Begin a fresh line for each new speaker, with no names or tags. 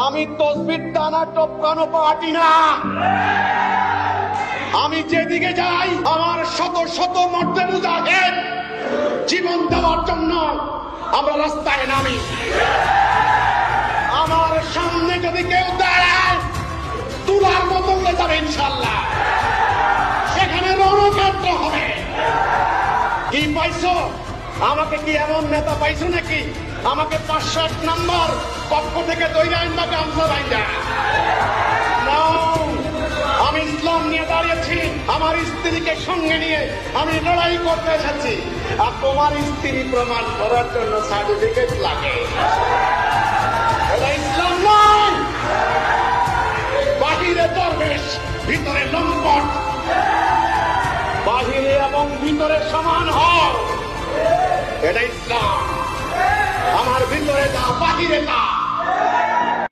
আমি তসবির দানা টপকানো পার্টি না। আমি যেদিকে যাই আমার শত শত মর্দে মুজাহিদ জীবন দেওয়ার জন্য আমরা রাস্তায় নামি। আমার সামনে যদি কেউ দাঁড়ায় তুলার মতো উড়ে যাবে ইনশাল্লাহ। সেখানে রণক্ষেত্র হবে। কি পাইছো? আমাকে কি এমন নেতা পাইছো নাকি আমাকে 501 নম্বর পক্ষ থেকে দইরা আইন বা গামছা বাইন্দা? আমি ইসলাম নিয়ে দাঁড়িয়েছি। আমার স্ত্রীকে সঙ্গে নিয়ে আমি লড়াই করতে এসেছি। আর তোমার স্ত্রী প্রমাণ করার জন্য সার্টিফিকেট লাগে। এটা ইসলাম নয়। বাহিরে দরবেশ, ভিতরে লম্পট। বাহিরে এবং ভিতরে সমান হও, এটা ইসলাম। আমার ভিতরে তা, বাহিরে তা।